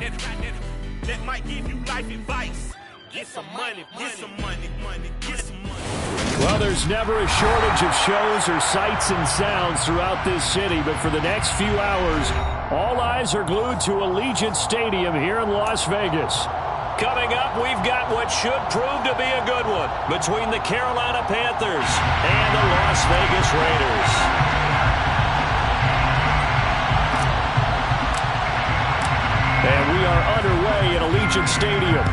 that might give you life advice. Get some money, get some money, get some money. Well, there's never a shortage of shows or sights and sounds throughout this city, but for the next few hours, all eyes are glued to Allegiant Stadium here in Las Vegas. Coming up, we've got what should prove to be a good one between the Carolina Panthers and the Las Vegas Raiders. And we are underway at Allegiant Stadium.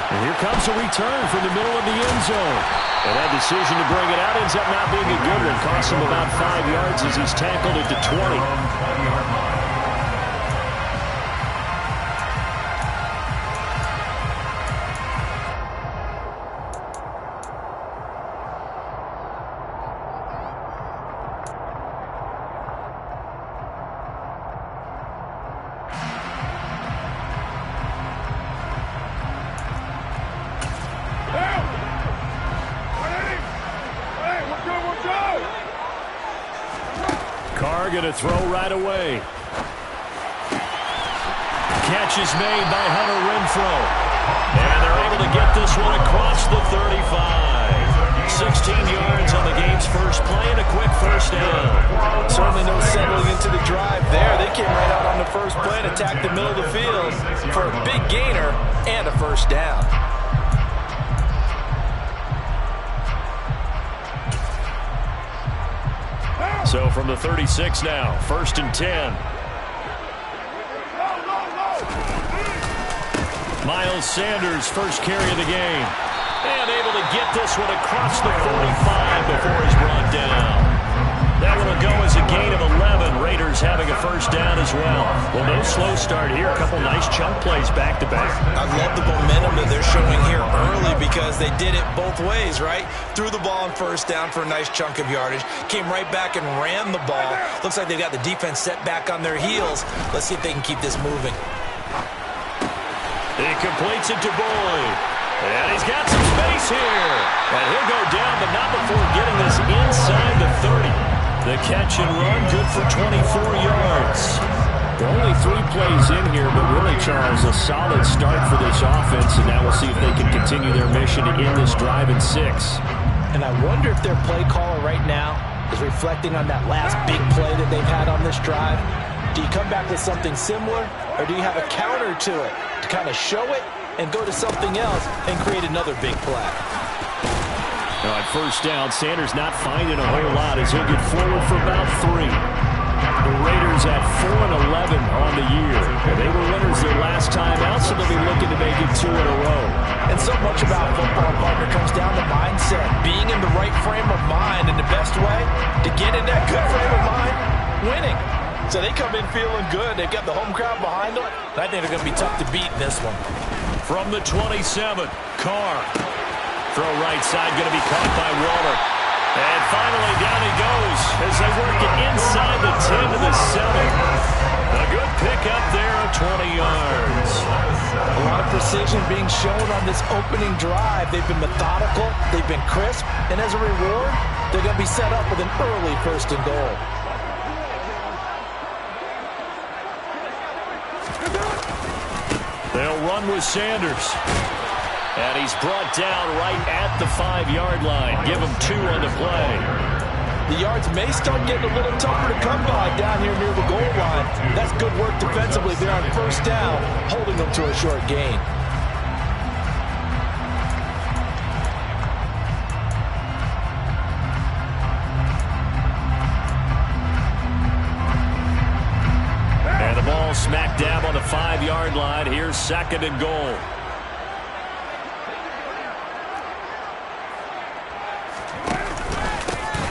And here comes a return from the middle of the end zone. And that decision to bring it out ends up not being a good one. Costs him about 5 yards as he's tackled at the 20. Carr going to throw right away. Catch is made by Hunter Renfrow. And they're able to get this one across the 35. 16 yards on the game's first play and a quick first down. Certainly no settling into the drive there. They came right out on the first play and attacked the middle of the field for a big gainer and a first down. So from the 36 now, 1st and 10. Miles Sanders, first carry of the game. And able to get this one across the 45 before he's brought down. That one will go as a gain of 11. Raiders having a first down as well. Well, no slow start here. A couple nice chunk plays back-to-back. I love the momentum that they're showing here early because they did it both ways, right? Threw the ball on first down for a nice chunk of yardage. Came right back and ran the ball. Looks like they've got the defense set back on their heels. Let's see if they can keep this moving. He completes it to Boyd. And he's got some space here. And he'll go down, but not before getting this inside the 30. The catch and run, good for 24 yards. There are only 3 plays in here, but really, Charles, a solid start for this offense. And now we'll see if they can continue their mission to end this drive in 6. And I wonder if their play caller right now is reflecting on that last big play that they've had on this drive. Do you come back with something similar, or do you have a counter to it to kind of show it and go to something else and create another big play? All right, first down, Sanders not finding a whole lot as he'll get forward for about 3. The Raiders at 4-11 on the year. They were winners their last time out, so they'll be looking to make it 2 in a row. And so much about football, partner, comes down to mindset. Being in the right frame of mind, and the best way to get in that good frame of mind, winning. So they come in feeling good. They've got the home crowd behind them. I think they're going to be tough to beat in this one. From the 27, Carr. Throw right side, going to be caught by Waller. And finally down he goes as they work it inside the 10 to the 7. A good pickup there of 20 yards. A lot of precision being shown on this opening drive. They've been methodical. They've been crisp. And as a reward, they're going to be set up with an early 1st and goal. They'll run with Sanders. And he's brought down right at the 5-yard line. Give him 2 on the play. The yards may start getting a little tougher to come by down here near the goal line. That's good work defensively there on first down, holding them to a short gain. And the ball smack dab on the 5-yard line. Here's 2nd and goal.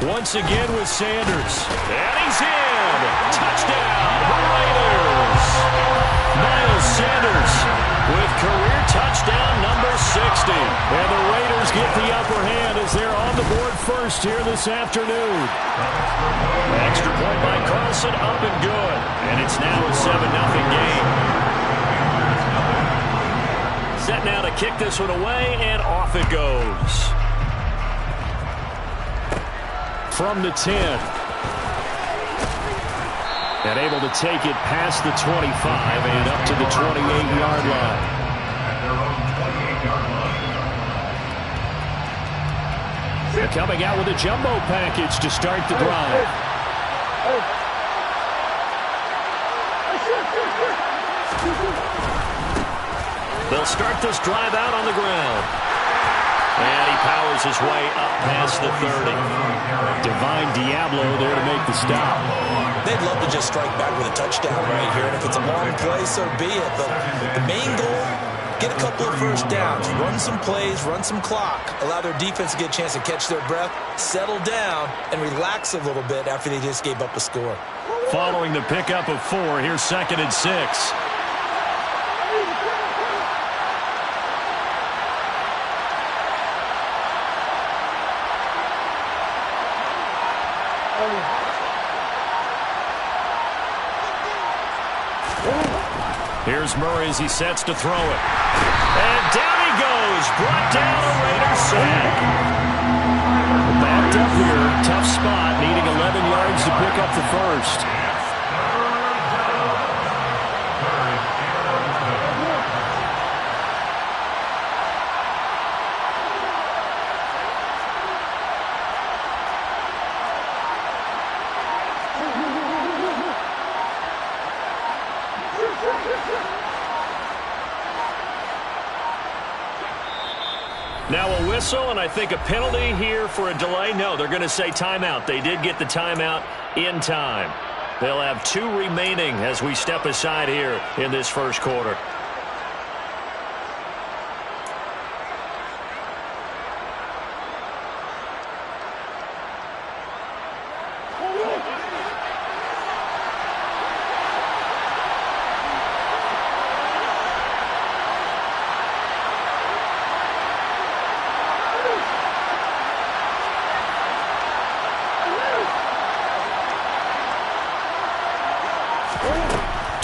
Once again with Sanders. And he's in. Touchdown, Raiders. Miles Sanders with career touchdown number 60. And the Raiders get the upper hand as they're on the board first here this afternoon. Extra point by Carlson, up and good. And it's now a 7-0 game. Set now to kick this one away, and off it goes. From the 10. And able to take it past the 25 and up to the 28-yard line. They're coming out with a jumbo package to start the drive. They'll start this drive out on the ground. And he powers his way up past the 30. Divine Diablo there to make the stop. They'd love to just strike back with a touchdown right here. And if it's a long play, so be it. But the main goal, get a couple of first downs, run some plays, run some clock, allow their defense to get a chance to catch their breath, settle down, and relax a little bit after they just gave up a score. Following the pickup of 4, here's 2nd and 6. Here's Murray as he sets to throw it. And down he goes. Brought down a Raiders sack. Backed up here. Tough spot. Needing 11 yards to pick up the first. Now a whistle, and I think a penalty here for a delay. No, they're going to say timeout. They did get the timeout in time. They'll have 2 remaining as we step aside here in this first quarter.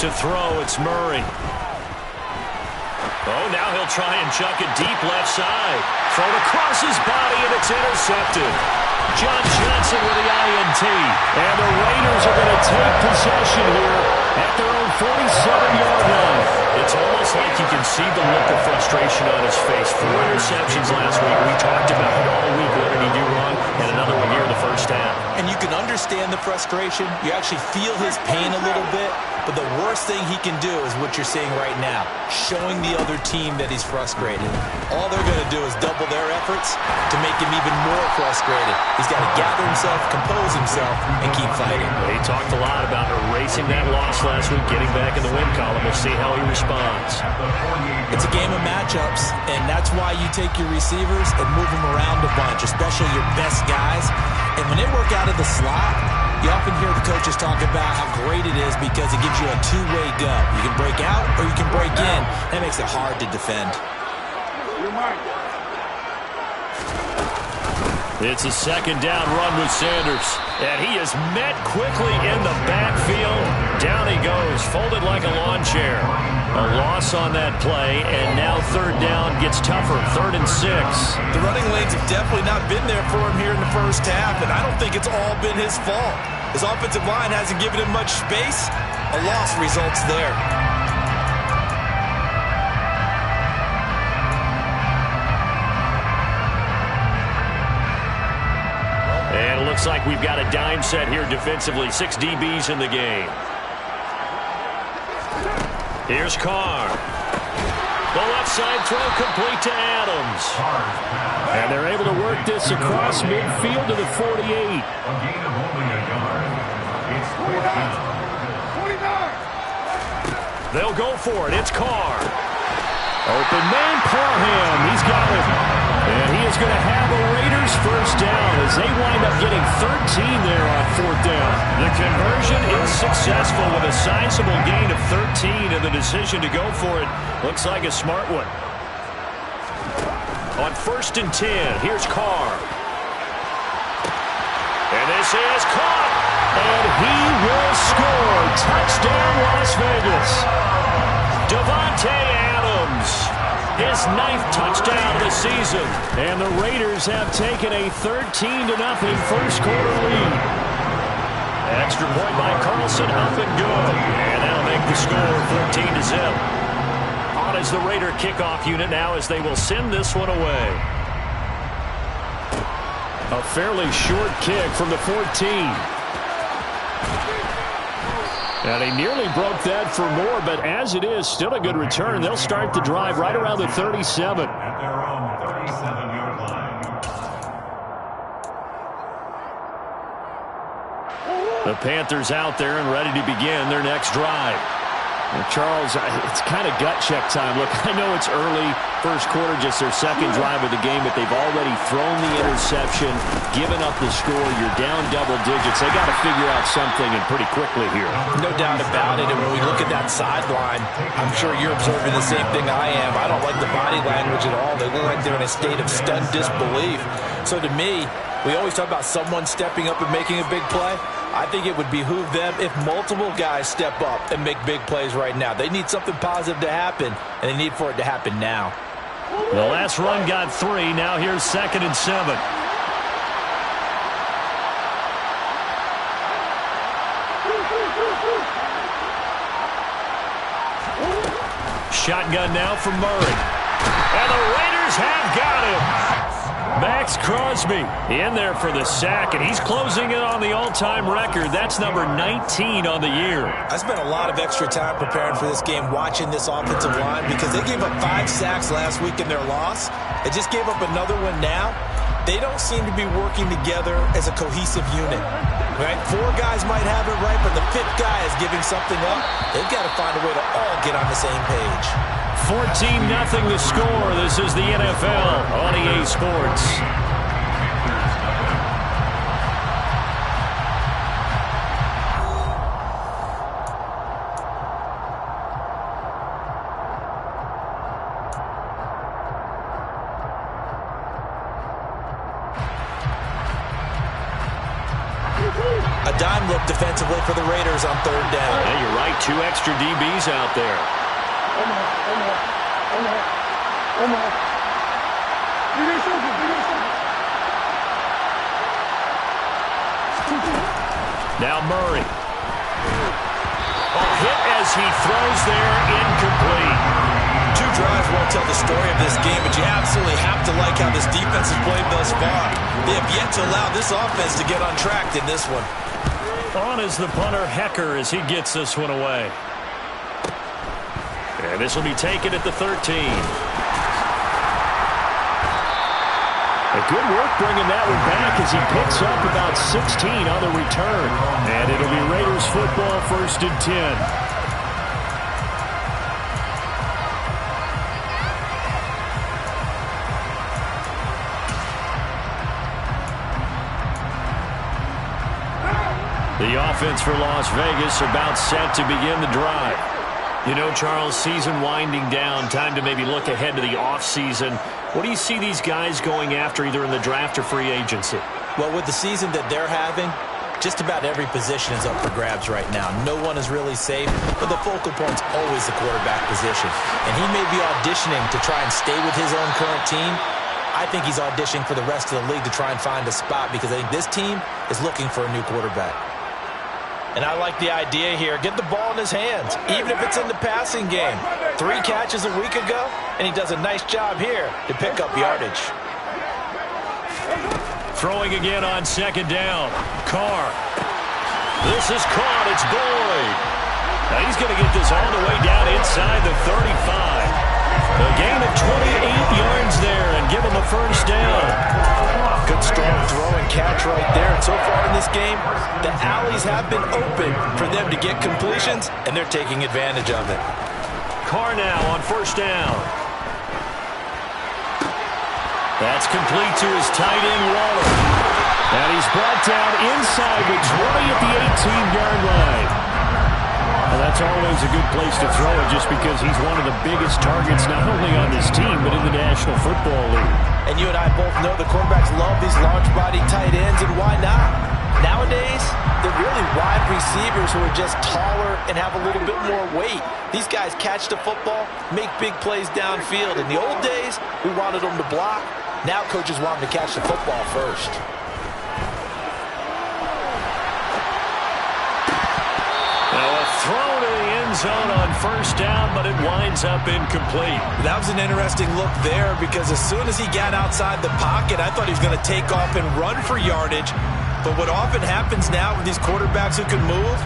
To throw, it's Murray. Oh, now he'll try and chuck it deep left side. Thrown across his body, and it's intercepted. John Johnson with the INT. And the Raiders are going to take possession here at their own 47-yard line. It's almost like you can see the look of frustration on his face. 4 interceptions last week. We talked about it all week. What did he do wrong? And another one here in the first half. And you can understand the frustration. You actually feel his pain a little bit. But the worst thing he can do is what you're seeing right now, showing the other team that he's frustrated. All they're going to do is double their efforts to make him even more frustrated. He's got to gather himself, compose himself, and keep fighting. He talked a lot about erasing that loss last week, getting back in the win column. We'll see how he responds. It's a game of matchups, and that's why you take your receivers and move them around a bunch, especially your best guys. And when they work out of the slot, you often hear the coaches talk about how great it is because it gives you a two-way go. You can break out or you can break in. That makes it hard to defend. It's a 2nd down run with Sanders. And he is met quickly in the backfield. Down he goes, folded like a lawn chair. A loss on that play, and now 3rd down gets tougher, 3rd and 6. The running lanes have definitely not been there for him here in the first half, and I don't think it's all been his fault. His offensive line hasn't given him much space. A loss results there. And it looks like we've got a dime set here defensively. 6 DBs in the game. Here's Carr. The left side throw complete to Adams. And they're able to work this across midfield to the 48. A gain of only a yard. It's 49. They'll go for it. It's Carr. Open man, Parham. He's got it. And he is going to have a Raiders first down as they wind up getting 13 there on 4th down. The conversion is successful with a sizable gain of 13, and the decision to go for it looks like a smart one. On 1st and 10, here's Carr. And this is caught. And he will score. Touchdown, Las Vegas. Davante Adams. His 9th touchdown of the season. And the Raiders have taken a 13-0 first quarter lead. Extra point by Carlson, up and good. And that'll make the score 14-0. On is the Raider kickoff unit now as they will send this one away. A fairly short kick from the 14. And he nearly broke that for more, but as it is, still a good return. They'll start the drive right around the 37. At their own 37-yard line. The Panthers out there and ready to begin their next drive. Well, Charles, it's kind of gut check time. Look, I know it's early, first quarter, just their second drive of the game, but they've already thrown the interception, given up the score. You're down double digits. They got to figure out something, and pretty quickly here. No doubt about it. And when we look at that sideline, I'm sure you're observing the same thing I am. I don't like the body language at all. They look like they're in a state of stunned disbelief. So to me, we always talk about someone stepping up and making a big play. I think it would behoove them if multiple guys step up and make big plays right now. They need something positive to happen, and they need for it to happen now. The last run got 3. Now here's 2nd and 7. Shotgun now from Murray. And the Raiders have got him. Max Crosby in there for the sack, and he's closing in on the all-time record. That's number 19 on the year. I spent a lot of extra time preparing for this game watching this offensive line because they gave up 5 sacks last week in their loss. They just gave up another one now. They don't seem to be working together as a cohesive unit. Right? 4 guys might have it right, but the 5th guy is giving something up. They've got to find a way to all get on the same page. 14-0 the score. This is the NFL on EA Sports. A dime look defensively for the Raiders on 3rd down. Yeah, you're right. 2 extra DBs out there. Now Murray. A hit as he throws there, incomplete. 2 drives won't tell the story of this game, but you absolutely have to like how this defense has played thus far. They have yet to allow this offense to get on track in this one. On is the punter, Hecker, as he gets this one away. And this will be taken at the 13. A good work bringing that one back as he picks up about 16 on the return. And it'll be Raiders football, 1st and 10. The offense for Las Vegas about set to begin the drive. You know, Charles, season winding down, time to maybe look ahead to the offseason. What do you see these guys going after either in the draft or free agency? Well, with the season that they're having, just about every position is up for grabs right now. No one is really safe, but the focal point's always the quarterback position. And he may be auditioning to try and stay with his own current team. I think he's auditioning for the rest of the league to try and find a spot because I think this team is looking for a new quarterback. And I like the idea here. Get the ball in his hands, even if it's in the passing game. 3 catches a week ago, and he does a nice job here to pick up yardage. Throwing again on 2nd down. Carr. This is caught. It's Boyd. Now he's going to get this all the way down inside the 35. A gain of 28 yards there and give him a 1st down. Good strong throw and catch right there. And so far in this game, the alleys have been open for them to get completions, and they're taking advantage of it. Carr now on 1st down. That's complete to his tight end, Waller. And he's brought down inside the 20 at the 18-yard line. Well, that's always a good place to throw it just because he's one of the biggest targets not only on this team but in the National Football League. And you and I both know the quarterbacks love these large-body tight ends, and why not? Nowadays, they're really wide receivers who are just taller and have a little bit more weight. These guys catch the football, make big plays downfield. In the old days, we wanted them to block. Now coaches want them to catch the football first. zone on first down, but it winds up incomplete. That was an interesting look there because as soon as he got outside the pocket, I thought he was going to take off and run for yardage. But what often happens now with these quarterbacks who can move,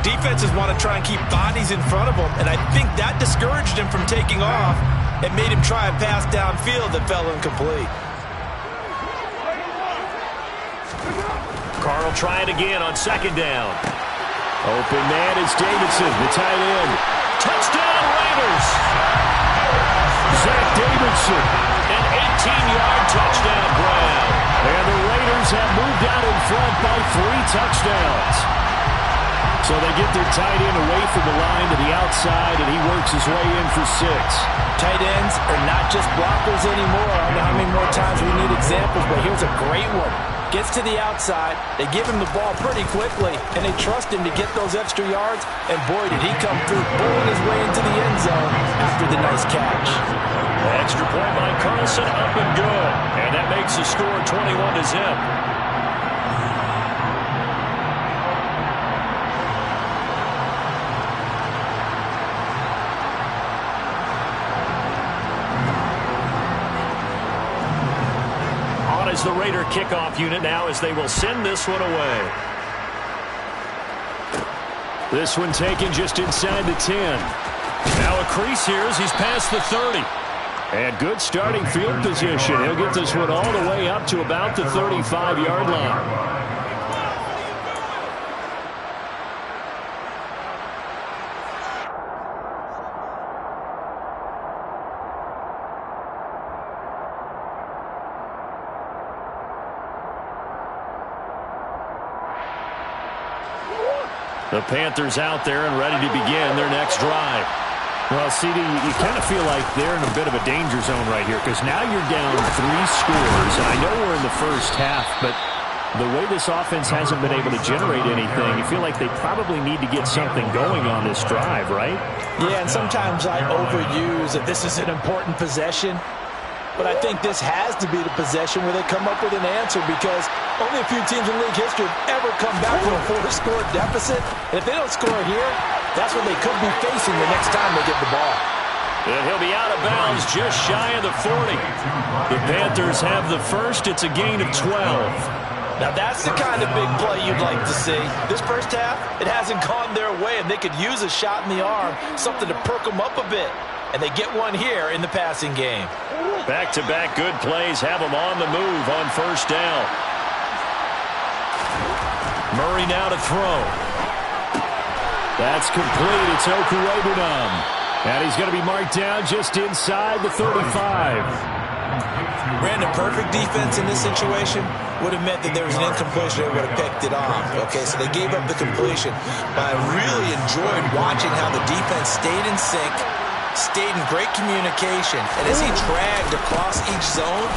defenses want to try and keep bodies in front of them, and I think that discouraged him from taking off and made him try a pass downfield that fell incomplete. Carr will try it again on second down. Open man is Davidson, the tight end. Touchdown, Raiders! Zach Davidson, an 18-yard touchdown grab. And the Raiders have moved out in front by 3 touchdowns. So they get their tight end away from the line to the outside, and he works his way in for 6. Tight ends are not just blockers anymore. I don't know how many more times we need examples, but here's a great one. Gets to the outside, they give him the ball pretty quickly, and they trust him to get those extra yards, and boy, did he come through, bulling his way into the end zone after the nice catch. Extra point by Carlson, up and good, and that makes the score 21-0. Is the Raider kickoff unit now as they will send this one away. This one taken just inside the 10. Now a crease here as he's past the 30. And good starting field position. He'll get this one all the way up to about the 35-yard line. The Panthers out there and ready to begin their next drive. Well, CD, you kind of feel like they're in a bit of a danger zone right here because now you're down 3 scores. And I know we're in the first half, but the way this offense hasn't been able to generate anything, you feel like they probably need to get something going on this drive, right? Yeah, and sometimes I overuse that this is an important possession. But I think this has to be the possession where they come up with an answer because only a few teams in league history have ever come back from a 4-score deficit. And if they don't score here, that's what they could be facing the next time they get the ball. And he'll be out of bounds just shy of the 40. The Panthers have the first. It's a gain of 12. Now that's the kind of big play you'd like to see. This first half, it hasn't gone their way, and they could use a shot in the arm, something to perk them up a bit. And they get one here in the passing game. Back-to-back good plays have them on the move on first down. Murray now to throw. That's complete. It's Okuwebunam. And he's going to be marked down just inside the 35. Brandon, perfect defense in this situation would have meant that there was an incompletion. They would have picked it off. Okay, so they gave up the completion. But I really enjoyed watching how the defense stayed in sync, stayed in great communication, and as he dragged across each zone,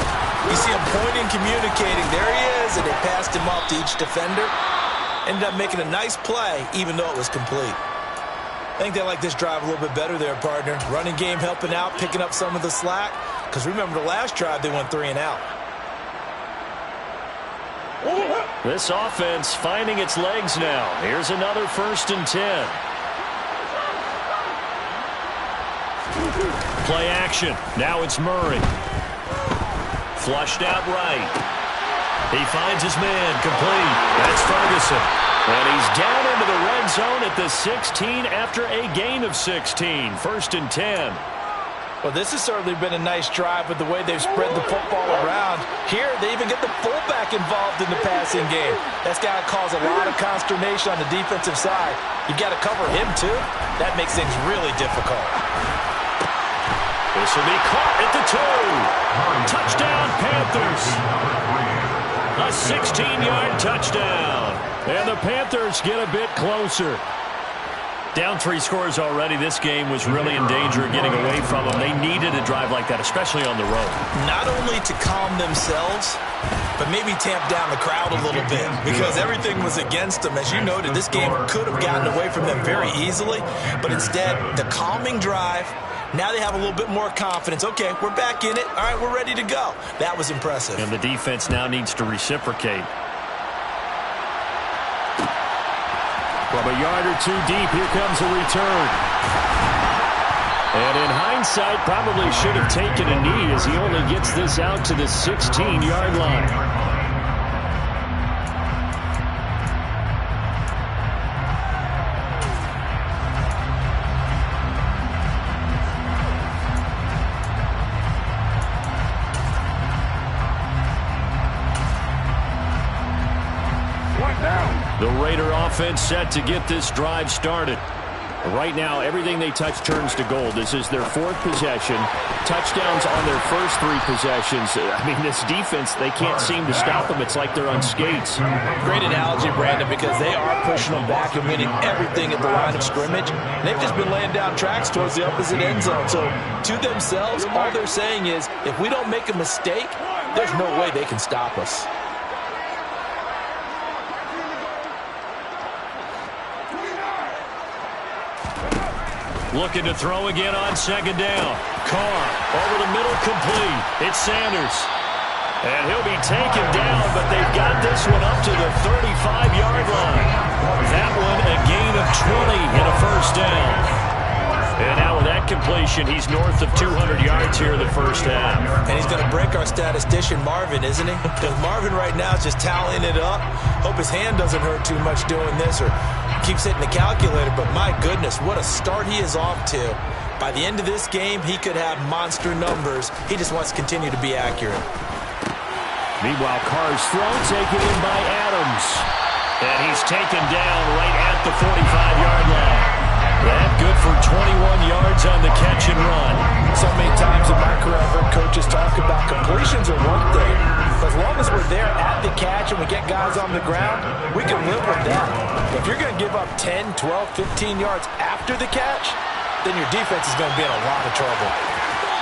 you see him pointing, communicating. There he is, and they passed him off to each defender. Ended up making a nice play, even though it was complete. I think they like this drive a little bit better there, partner. Running game helping out, picking up some of the slack. Because remember the last drive, they went 3 and out. This offense finding its legs now. Here's another 1st and 10. Play action. Now it's Murray. Flushed out right. He finds his man. Complete. That's Ferguson. And he's down into the red zone at the 16 after a gain of 16. 1st and 10. Well, this has certainly been a nice drive with the way they've spread the football around. Here, they even get the fullback involved in the passing game. That's got to cause a lot of consternation on the defensive side. You've got to cover him, too. That makes things really difficult. This will be caught at the 2. Touchdown, Panthers. A 16-yard touchdown. And the Panthers get a bit closer. Down 3 scores already. This game was really in danger of getting away from them. They needed a drive like that, especially on the road. Not only to calm themselves, but maybe tamp down the crowd a little bit because everything was against them. As you noted, this game could have gotten away from them very easily, but instead, the calming drive, now they have a little bit more confidence. Okay, we're back in it. All right, we're ready to go. That was impressive. And the defense now needs to reciprocate. From a yard or 2 deep, here comes a return. And in hindsight, probably should have taken a knee as he only gets this out to the 16-yard line. The Raider offense set to get this drive started. Right now, everything they touch turns to gold. This is their 4th possession. Touchdowns on their first 3 possessions. I mean, this defense, they can't seem to stop them. It's like they're on skates. Great analogy, Brandon, because they are pushing them back and winning everything at the line of scrimmage. And they've just been laying down tracks towards the opposite end zone. So, to themselves, all they're saying is, if we don't make a mistake, there's no way they can stop us. Looking to throw again on 2nd down. Carr over the middle, complete. It's Sanders. And he'll be taken down, but they've got this one up to the 35-yard line. That one a gain of 20 and a first down. And now with that completion, he's north of 200 yards here in the first half. And he's going to break our statistician, Marvin, isn't he? Because Marvin right now is just tallying it up. Hope his hand doesn't hurt too much doing this or keeps hitting the calculator. But my goodness, what a start he is off to. By the end of this game, he could have monster numbers. He just wants to continue to be accurate. Meanwhile, Carr's throw taken in by Adams. And he's taken down right at the 45-yard line. That good for 21 yards on the catch and run. So many times in my career, I've heard coaches talk about completions are one thing. But as long as we're there at the catch and we get guys on the ground, we can live with that. But if you're going to give up 10, 12, 15 yards after the catch, then your defense is going to be in a lot of trouble.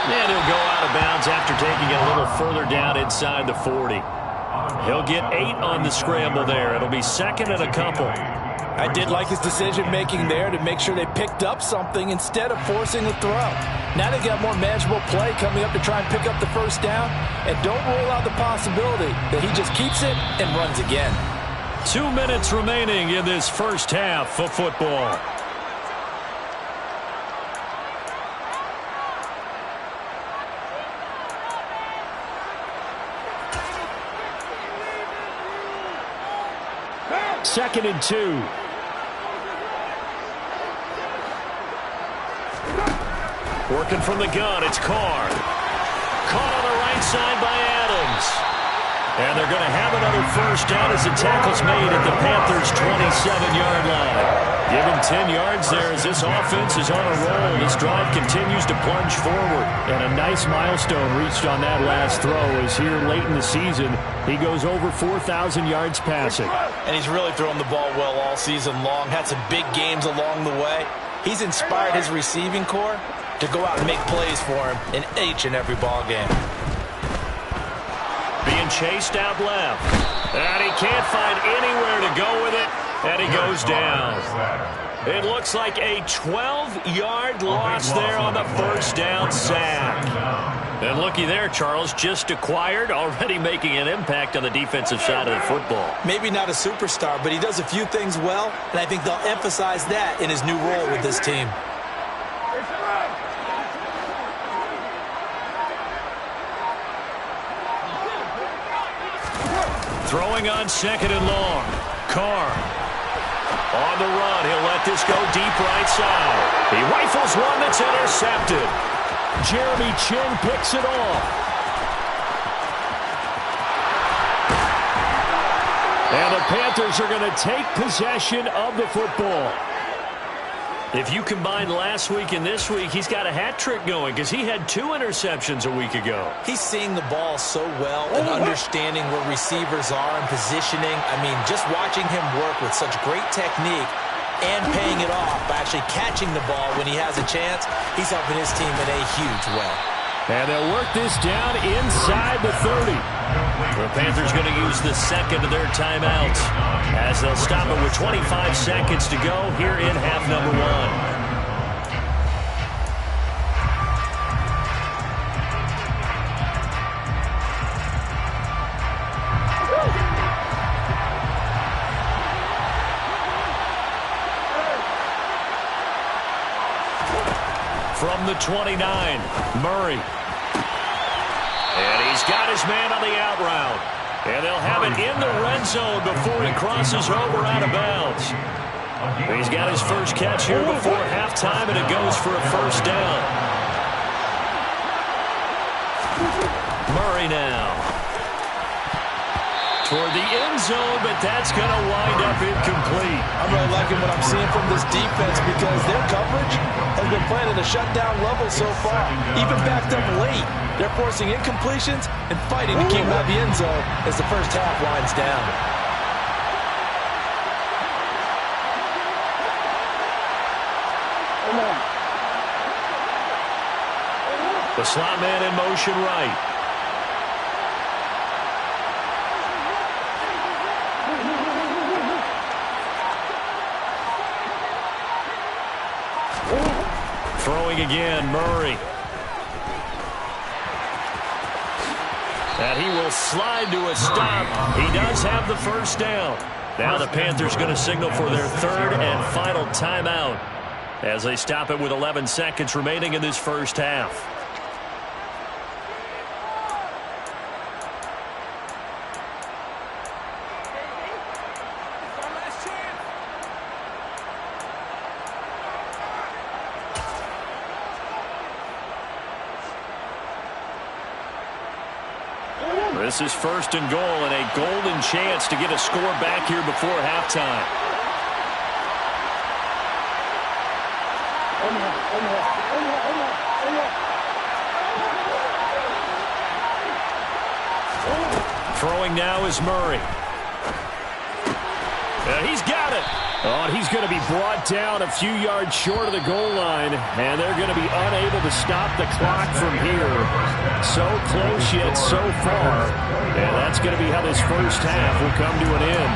And he'll go out of bounds after taking it a little further down inside the 40. He'll get 8 on the scramble there. It'll be 2nd and a couple. I did like his decision-making there to make sure they picked up something instead of forcing a throw. Now they've got more manageable play coming up to try and pick up the first down. And don't rule out the possibility that he just keeps it and runs again. 2 minutes remaining in this first half of football. Second and 2. Working from the gun, it's Carr. Caught on the right side by Adams. And they're going to have another first down as the tackle's made at the Panthers' 27-yard line. Give him 10 yards there as this offense is on a roll. This drive continues to plunge forward. And a nice milestone reached on that last throw as here late in the season, he goes over 4,000 yards passing. And he's really thrown the ball well all season long. Had some big games along the way. He's inspired his receiving corps to go out and make plays for him in each and every ball game. Being chased out left. And he can't find anywhere to go with it. And he goes down. It looks like a 12-yard loss there on the first down sack. And looky there, Charles, just acquired, already making an impact on the defensive side of the football. Maybe not a superstar, but he does a few things well, and I think they'll emphasize that in his new role with this team. Throwing on 2nd and long. Carr. On the run, he'll let this go deep right side. He rifles one that's intercepted. Jeremy Chinn picks it off. And the Panthers are going to take possession of the football. If you combine last week and this week, he's got a hat trick going because he had 2 interceptions a week ago. He's seeing the ball so well and understanding where receivers are and positioning. I mean, just watching him work with such great technique and paying it off by actually catching the ball when he has a chance, he's helping his team in a huge way. And they'll work this down inside the 30. The Panthers going to use the second of their timeouts as they'll stop it with 25 seconds to go here in half number 1. From the 29, Murray. And he's got his man on the out route. And they'll have it in the red zone before he crosses over out of bounds. He's got his first catch here before halftime, and it goes for a first down. Murray now. Toward the end zone, but that's going to wind up incomplete. I'm really liking what I'm seeing from this defense because their coverage has been playing at a shutdown level so far. Even backed up late, they're forcing incompletions and fighting to keep them out of the end zone as the first half winds down. The slot man in motion right. Throwing again, Murray. And he will slide to a stop. He does have the first down. Now the Panthers going to signal for their third and final timeout as they stop it with 11 seconds remaining in this first half. This is first and goal and a golden chance to get a score back here before halftime. Throwing now is Murray. He's got it. Oh, and he's going to be brought down a few yards short of the goal line, and they're going to be unable to stop the clock from here. So close yet so far, and that's going to be how this first half will come to an end.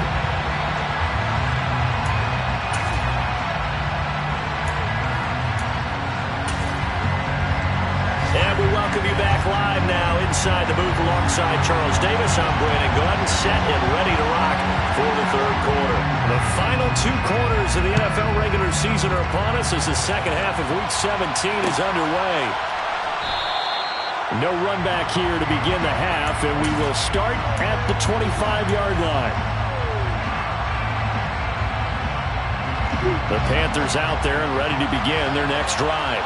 And we welcome you back live now inside the booth alongside Charles Davis. I'm Brandon Glenn, set and ready to rock for the third quarter. The final two quarters of the NFL regular season are upon us as the second half of Week 17 is underway. No run back here to begin the half, and we will start at the 25-yard line. The Panthers out there and ready to begin their next drive.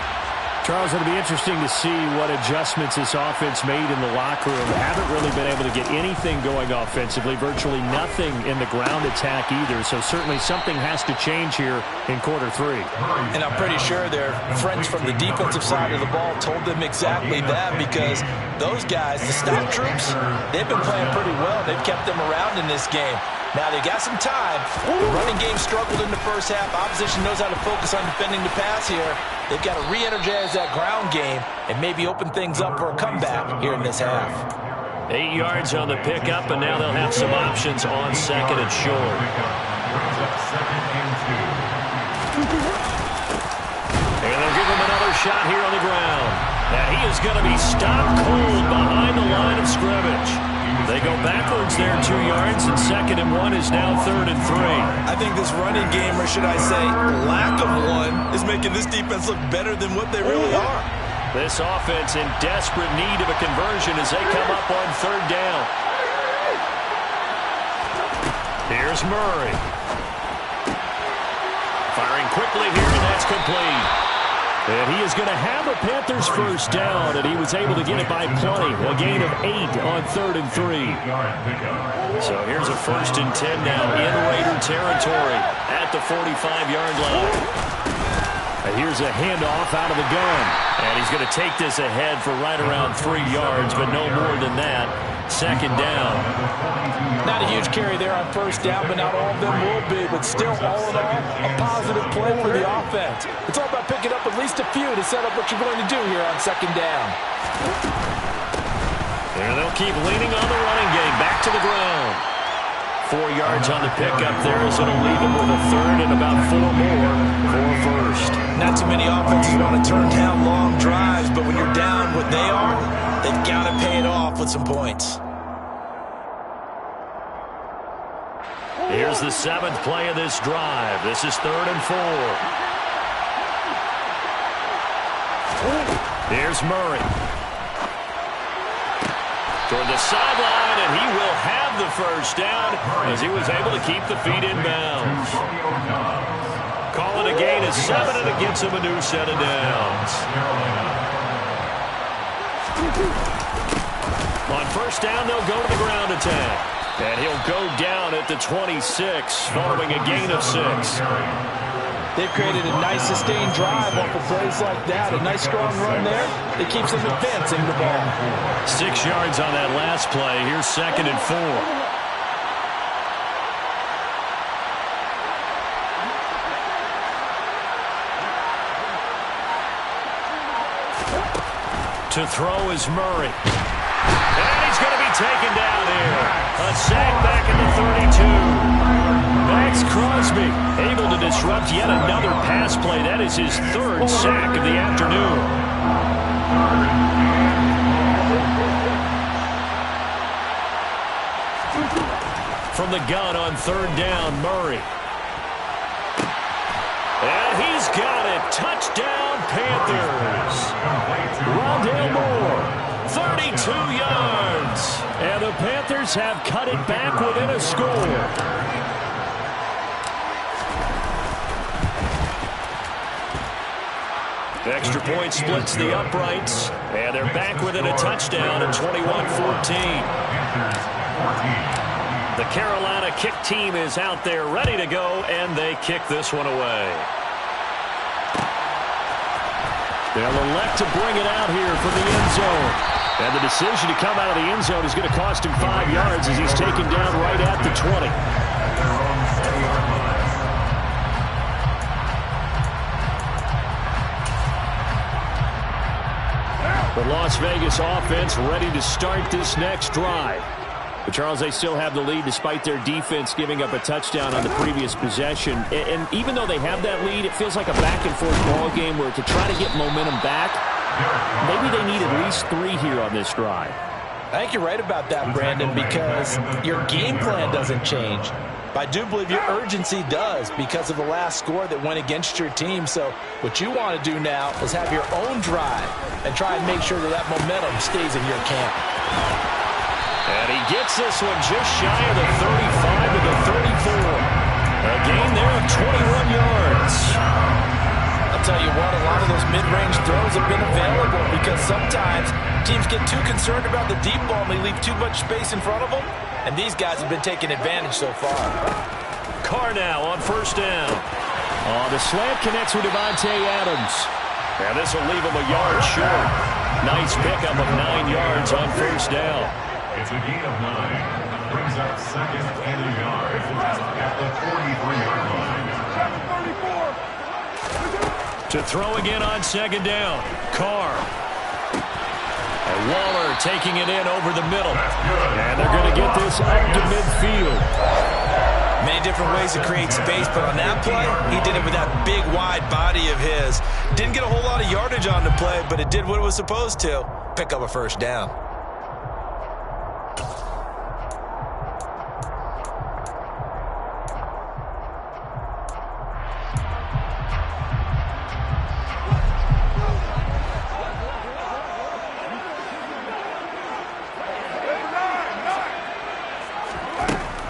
Charles, it'll be interesting to see what adjustments this offense made in the locker room. Haven't really been able to get anything going offensively, virtually nothing in the ground attack either. So certainly something has to change here in quarter three. And I'm pretty sure their friends from the defensive side of the ball told them exactly that, because those guys, the stop troops, they've been playing pretty well. They've kept them around in this game. Now, they got some time. The running game struggled in the first half. Opposition knows how to focus on defending the pass here. They've got to re-energize that ground game and maybe open things up for a comeback here in this half. 8 yards on the pickup, and now they'll have some options on second and short. And they'll give him another shot here on the ground. Now he is going to be stopped cold behind the line of scrimmage. They go backwards there 2 yards, and second and one is now third and three. I think this running game, or should I say lack of one, is making this defense look better than what they really are. This offense in desperate need of a conversion as they come up on third down. Here's Murray. Firing quickly here, and that's complete. And he is going to have a Panthers first down, and he was able to get it by plenty. A gain of 8 on third and three. So here's a first and 10 now in Raider territory at the 45-yard line. And here's a handoff out of the gun. And he's going to take this ahead for right around 3 yards, but no more than that. Second down. Not a huge carry there on first down, but not all of them will be. But still, all in all, a positive play for the offense. It's all about picking up at least a few to set up what you're going to do here on second down. And they'll keep leaning on the running game. Back to the ground. 4 yards on the pickup there, as it'll leave them with a third and about 4 more for first. Not too many offenses want to turn down long drives, but when you're down what they are, they've got to pay it off with some points. Here's the 7th play of this drive. This is 3rd and 4. Here's Murray. Toward the sideline, and he will have the first down as he was able to keep the feet in bounds. Call it a gain of 7, and it gets him a new set of downs. On first down, they'll go to the ground attack. And he'll go down at the 26 following a gain of 6. They've created a nice sustained drive off of plays like that. A nice strong run there. It keeps them advancing the ball. 6 yards on that last play. Here's 2nd and 4. To throw is Murray. And he's going to be taken down here. A sack back at the 32. Max Crosby able to disrupt yet another pass play. That is his 3rd sack of the afternoon. From the gun on 3rd down, Murray. And he's got it. Touchdown, Panthers. Rondale Moore. 32 yards. And the Panthers have cut it back within a score. Extra point splits the uprights. And they're back within a touchdown at 21-14. The Carolina kick team is out there ready to go, and they kick this one away. They'll elect to bring it out here from the end zone. And the decision to come out of the end zone is going to cost him 5 yards as he's taken down right at the 20. The Las Vegas offense ready to start this next drive. But, Charles, they still have the lead despite their defense giving up a touchdown on the previous possession. And even though they have that lead, it feels like a back-and-forth ball game where to try to get momentum back, maybe they need at least 3 here on this drive. I think you're right about that, Brandon, because your game plan doesn't change. But I do believe your urgency does because of the last score that went against your team. So what you want to do now is have your own drive and try and make sure that that momentum stays in your camp. And he gets this one just shy of the 35 to the 34. A gain there of 21 yards. I'll tell you what, a lot of those mid-range throws have been available because sometimes teams get too concerned about the deep ball and they leave too much space in front of them. And these guys have been taking advantage so far. Carr now on first down. The slant connects with Davante Adams. And this will leave him a yard short. Nice pickup of 9 yards on first down. It's a gain of 9. Brings up 2nd and a yard at the 43-yard line. To throw again on 2nd down. Carr. And Waller taking it in over the middle. And they're going to get this up to midfield. Many different ways to create space, but on that play, he did it with that big, wide body of his. Didn't get a whole lot of yardage on the play, but it did what it was supposed to. Pick up a first down.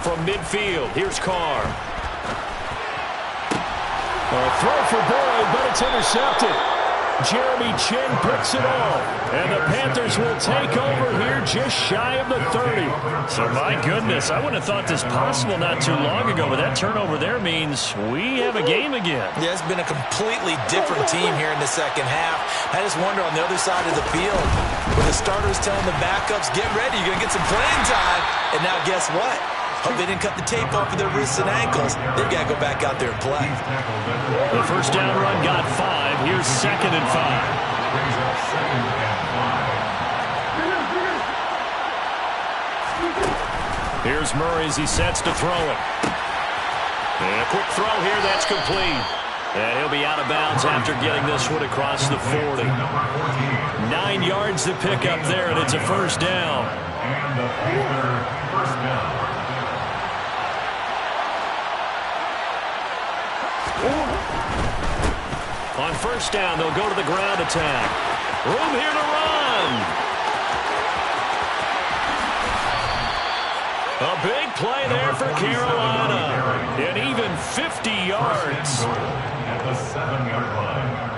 From midfield, here's Carr. A throw for Boyd, but it's intercepted. Jeremy Chinn picks it off. And the Panthers will take over here just shy of the 30. So, my goodness, I wouldn't have thought this possible not too long ago, but that turnover there means we have a game again. Yeah, it's been a completely different team here in the second half. I just wonder on the other side of the field, where the starters telling the backups, get ready, you're going to get some playing time. And now guess what? Hope they didn't cut the tape off of their wrists and ankles. They've got to go back out there and play. The first down run got 5. Here's 2nd and 5. Here's Murray as he sets to throw it. And a quick throw here, that's complete. And he'll be out of bounds after getting this one across the 40. 9 yards to pick up there, and it's a first down. And the Panther first down. On first down, they'll go to the ground attack. Room here to run. A big play there for Carolina. And even 50 yards. At the 7-yard line.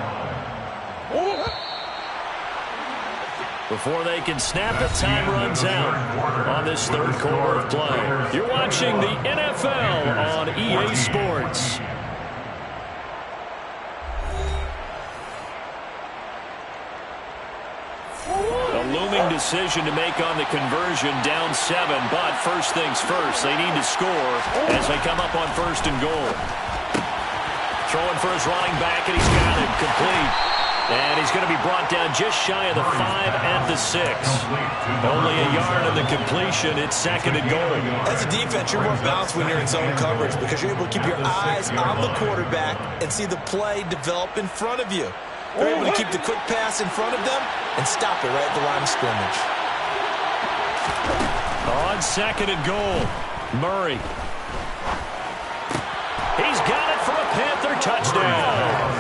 Before they can snap it, time runs out on this third quarter of play. You're watching the NFL on EA Sports. A looming decision to make on the conversion, down 7, but first things first, they need to score as they come up on first and goal. Throwing for his running back, and he's got it complete. And he's going to be brought down just shy of the 5 at the 6. Only a yard of the completion. It's second and goal. As a defense, you're more balanced when you're in zone coverage because you're able to keep your eyes on the quarterback and see the play develop in front of you. They're able to keep the quick pass in front of them and stop it right at the line of scrimmage. On second and goal, Murray. He's got it for a Panther touchdown.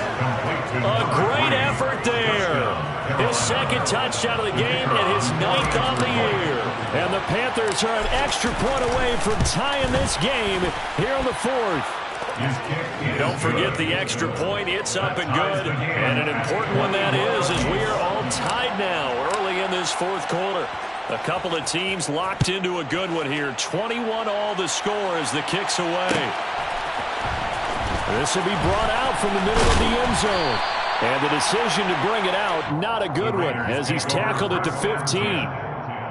A great effort there. His second touchdown of the game and his 9th on the year. And the Panthers are an extra point away from tying this game here on the 4th. Don't forget the extra point. It's up and good. And an important one that is, as we are all tied now early in this 4th quarter. A couple of teams locked into a good one here. 21 all the score as the kick's away. This will be brought out from the middle of the end zone. And the decision to bring it out, not a good one, as he's tackled it to 15.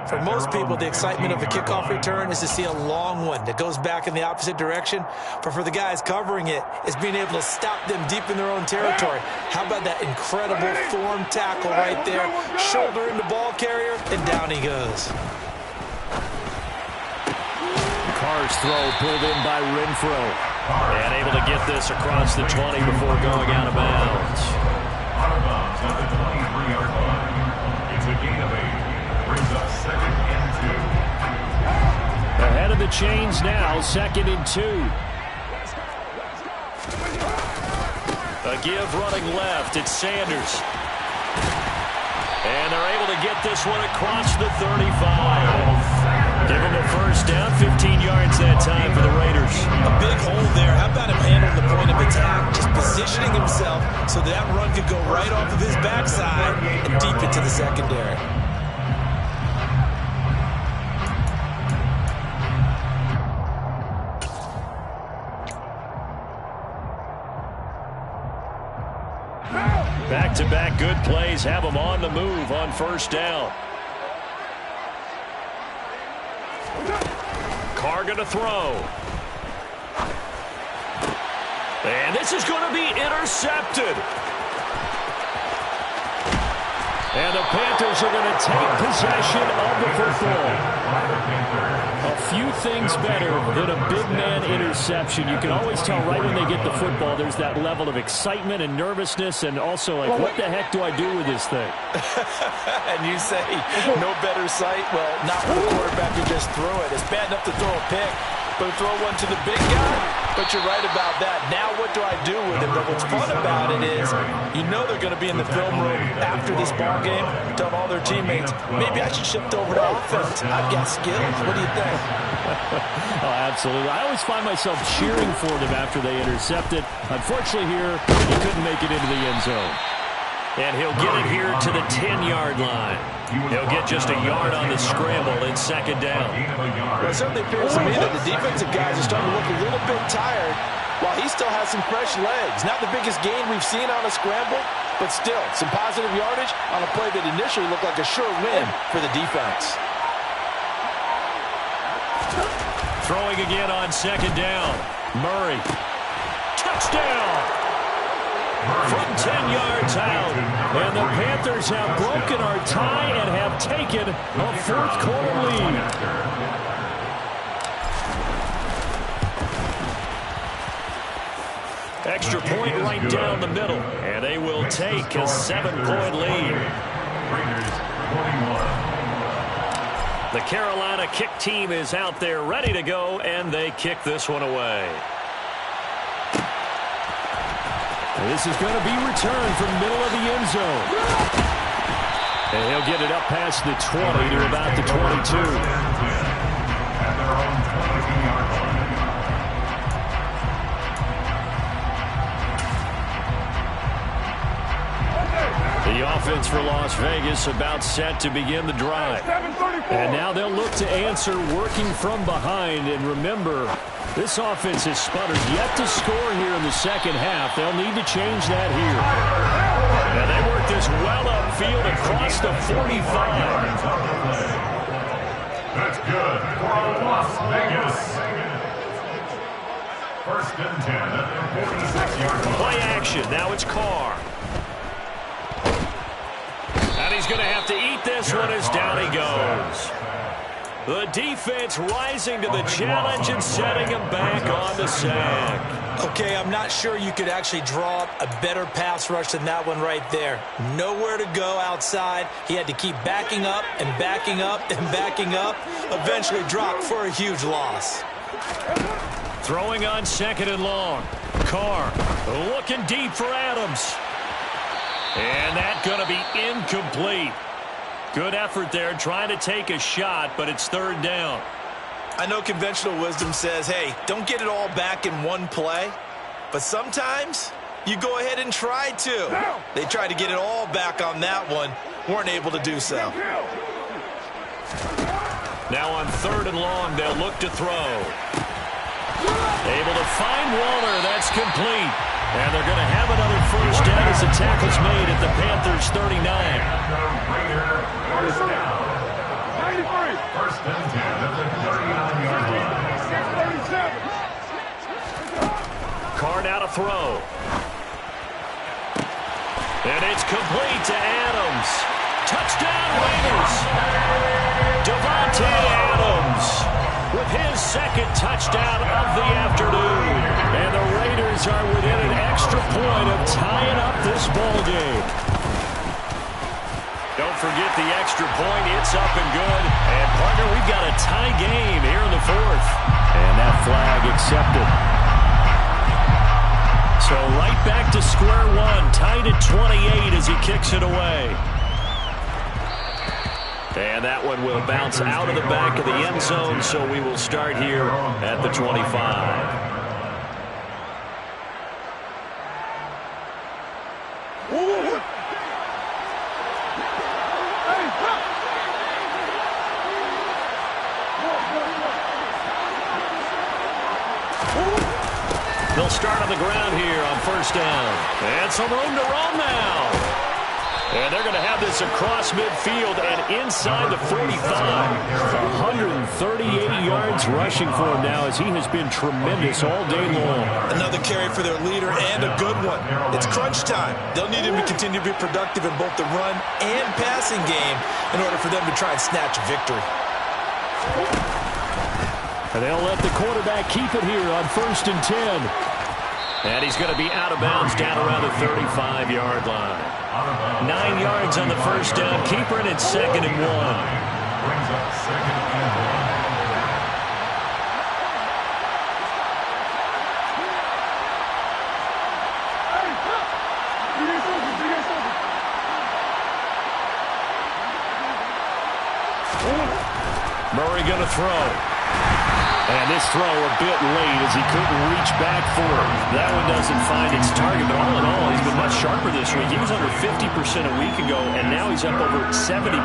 For most people, the excitement of a kickoff return is to see a long one that goes back in the opposite direction. But for the guys covering it, it's being able to stop them deep in their own territory. How about that incredible form tackle right there? Shoulder in the ball carrier, and down he goes. Carr's throw pulled in by Renfro. And able to get this across the 20 before going out of bounds. Out of bounds at the 23-yard line. It's a gain of 8. Brings up second and 2. Ahead of the chains now, second and 2. A give running left. It's Sanders. And they're able to get this one across the 35. Give him a first down, 15 yards that time for the Raiders. A big hole there. How about him handling the point of attack? Just positioning himself so that run could go right off of his backside and deep into the secondary. Back-to-back good plays have them on the move on first down. Carr going to throw. And this is going to be intercepted. And the Panthers are going to take possession of the football. A few things better than a big man interception. You can always tell right when they get the football, there's that level of excitement and nervousness, and also like, what the heck do I do with this thing? And you say, no better sight? Well, not for the quarterback to just throw it. It's bad enough to throw a pick, but throw one to the big guy? But you're right about that. Now what do I do with it? But what's fun about it is you know they're going to be in the film room after this ball game telling all their teammates, maybe I should shift over to offense. I've got skills. What do you think? Oh, absolutely. I always find myself cheering for them after they intercept it. Unfortunately here, he couldn't make it into the end zone. And he'll get it here to the 10-yard line. He'll get just a yard on the scramble in second down. Well, it certainly appears to me that the defensive guys are starting to look a little bit tired while he still has some fresh legs. Not the biggest gain we've seen on a scramble, but still some positive yardage on a play that initially looked like a sure win for the defense. Throwing again on second down. Murray. Touchdown! From 10 yards out. And the Panthers have broken our tie and have taken a fourth quarter lead. Extra point right down the middle. And they will take a 7-point lead. The Carolina kick team is out there ready to go, and they kick this one away. This is going to be returned from the middle of the end zone. And he'll get it up past the 20 to about the 22. At their own 20-yard line. The offense for Las Vegas about set to begin the drive. And now they'll look to answer working from behind. And remember, this offense has sputtered yet to score here in the second half. They'll need to change that here. And they work this well upfield across the 45. That's good for Las Vegas. First and 10 at their 46-yard line. Play action. Now it's Carr. And he's going to have to eat this one as down he goes. The defense rising to the challenge and setting him back on the sack. Okay, I'm not sure you could actually draw up a better pass rush than that one right there. Nowhere to go outside. He had to keep backing up and backing up and backing up. Eventually dropped for a huge loss. Throwing on second and long. Carr looking deep for Adams. And that's going to be incomplete. Good effort there trying to take a shot, but it's third down. I know conventional wisdom says, hey, don't get it all back in one play. But sometimes you go ahead and try to. They tried to get it all back on that one. Weren't able to do so. Now on third and long, they'll look to throw. Able to find Waller. That's complete. And they're going to have another first down as the tackle's made at the Panthers' 39. First down. First and 10 at the 39-yard line. Carr now to throw. And it's complete to Adams. Touchdown Raiders. Davante Adams with his second touchdown of the afternoon. And the Raiders are within an extra point of tying up this ball game. Don't forget the extra point. It's up and good. And, partner, we've got a tie game here in the fourth. And that flag accepted. So right back to square one. Tied at 28 as he kicks it away. And that one will bounce out of the back of the end zone, so we will start here at the 25. They'll start on the ground here on first down. And some room to roam now. And they're going to have this across midfield and inside the 45. 138 yards rushing for him now as he has been tremendous all day long. Another carry for their leader and a good one. It's crunch time. They'll need him to continue to be productive in both the run and passing game in order for them to try and snatch a victory. And they'll let the quarterback keep it here on first and 10. And he's going to be out of bounds down around the 35-yard line. 9 yards on the first down. Keeper, and it's second and 1. Brings up second and 1. Murray going to throw. And this throw a bit late as he couldn't reach back for it. That one doesn't find its target, but all in all, he's been much sharper this week. He was under 50% a week ago, and now he's up over 70%.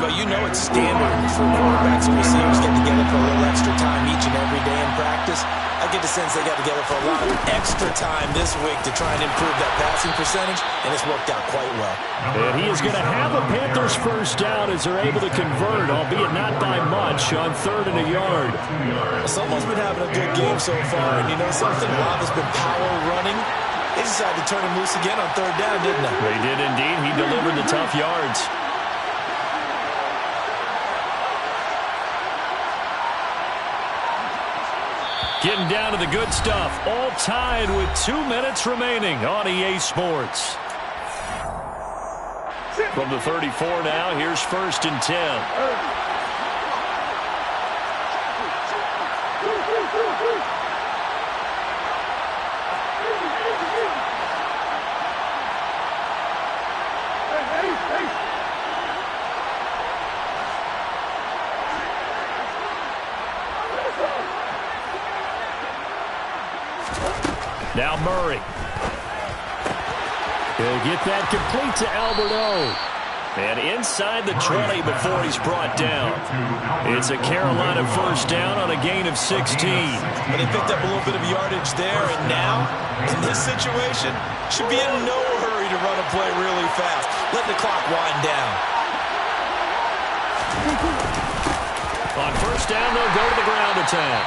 But you know it's standard for quarterbacks and receivers get together for a little extra time each and every day in practice. I get the sense they got together for a lot of extra time this week to try and improve that passing percentage, and it's worked out quite well. And he is going to have a Panthers first down as they're able to convert, albeit not by much, on third and a yard. Someone's been having a good game so far, and you know something? Rob has been power running. They decided to turn him loose again on third down, didn't they? They did indeed. He delivered the tough yards. Getting down to the good stuff. All tied with 2 minutes remaining on EA Sports. From the 34 now, here's first and 10. Now Murray. He'll get that complete to Alberto. And inside the 20 before he's brought down. It's a Carolina first down on a gain of 16. But they picked up a little bit of yardage there, and now, in this situation, should be in no hurry to run a play really fast. Let the clock wind down. On first down, they'll go to the ground attack.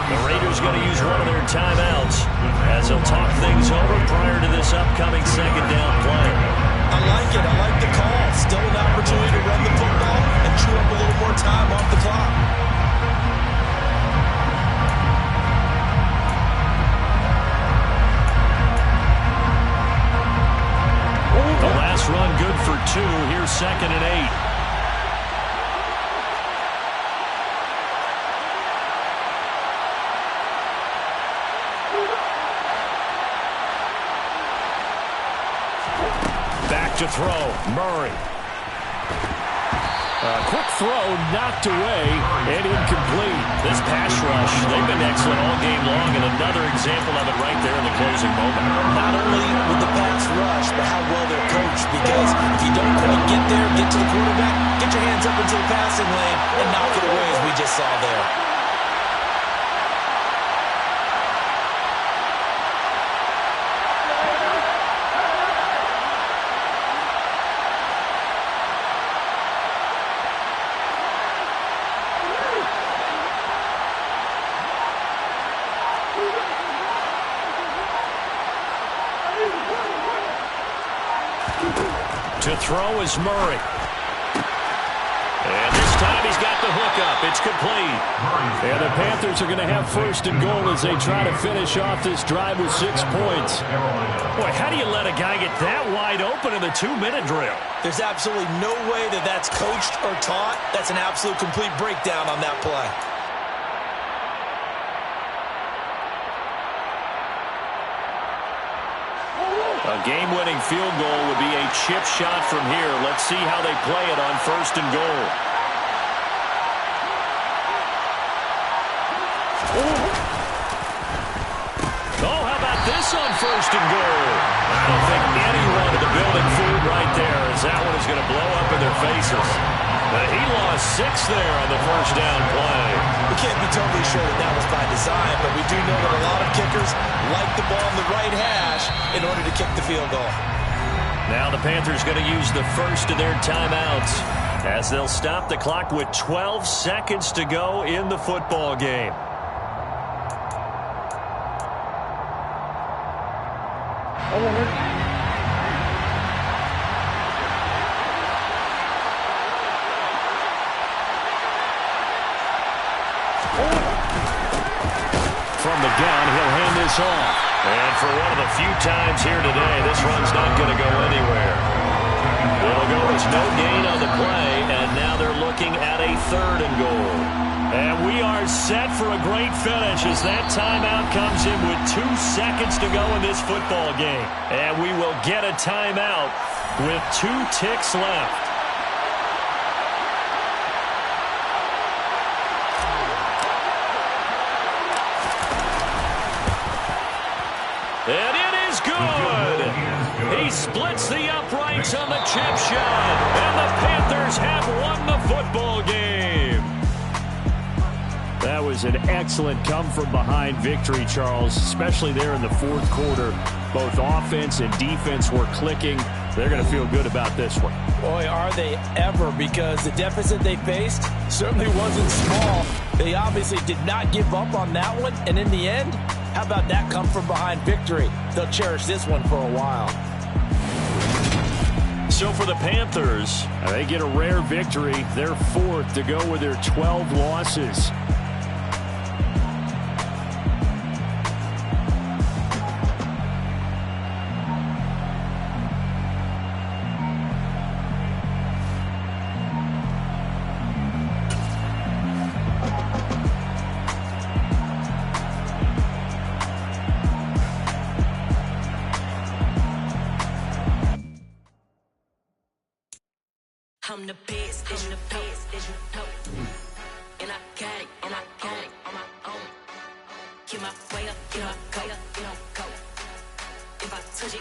The Raiders going to use one of their timeouts as they'll talk things over prior to this upcoming second down play. I like it. I like the call. Still an opportunity to run the football and chew up a little more time off the clock. The last run good for 2. Here's 2nd and 8. To throw, Murray. Quick throw, knocked away, and incomplete. This pass rush, they've been excellent all game long, and another example of it right there in the closing moment. Not only with the pass rush, but how well they're coached, because if you don't quite get there, get to the quarterback, get your hands up into the passing lane, and knock it away as we just saw there. To throw is Murray. And this time he's got the hook up. It's complete. And the Panthers are going to have first and goal as they try to finish off this drive with 6 points. Boy, how do you let a guy get that wide open in the 2-minute drill? There's absolutely no way that that's coached or taught. That's an absolute complete breakdown on that play. A game-winning field goal would be a chip shot from here. Let's see how they play it on first and goal. Oh, how about this on first and goal? I don't think anyone in the building fooled right there, as that one is going to blow up in their faces. He lost 6 there on the first down play. We can't be totally sure that that was by design, but we do know that a lot of kickers like the ball in the right hash in order to kick the field goal. Now the Panthers going to use the first of their timeouts as they'll stop the clock with 12 seconds to go in the football game. From the gun, he'll hand this off. And for one of the few times here today, this run's not going to go anywhere. It'll go as no gain on the play, and now they're looking at a 3rd and goal. And we are set for a great finish as that timeout comes in with 2 seconds to go in this football game. And we will get a timeout with 2 ticks left. And it is good. He splits the uprights on the chip shot. And the Panthers have won the football game. That was an excellent come-from-behind victory, Charles, especially there in the 4th quarter. Both offense and defense were clicking. They're going to feel good about this one. Boy, are they ever, because the deficit they faced certainly wasn't small. They obviously did not give up on that one, and in the end, how about that come-from-behind victory? They'll cherish this one for a while. So for the Panthers, they get a rare victory. They're 4th to go with their 12 losses. I'm the best, I'm the best, and I got it, on my own. Get my way up, get my go, If I touch it.